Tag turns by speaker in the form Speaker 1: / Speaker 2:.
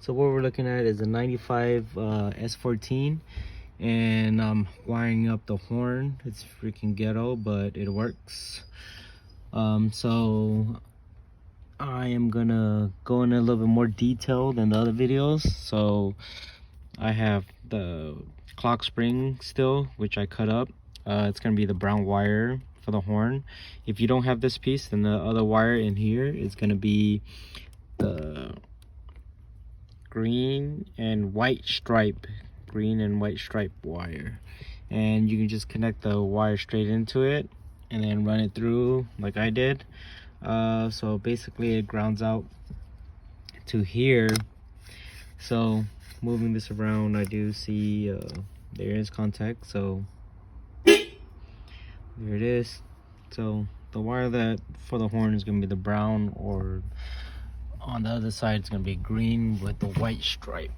Speaker 1: So what we're looking at is a 95 S14, and I'm wiring up the horn. It's freaking ghetto, but it works. So I am gonna go in a little bit more detail than the other videos. So I have the clock spring still, which I cut up. It's gonna be the brown wire for the horn. If you don't have this piece, then the other wire in here is gonna be the green and white stripe wire, and you can just connect the wire straight into it and then run it through like I did. So basically it grounds out to here. So moving this around, I do see there is contact, so there it is. So the wire that for the horn is going to be the brown, or on the other side it's going to be green with the white stripe.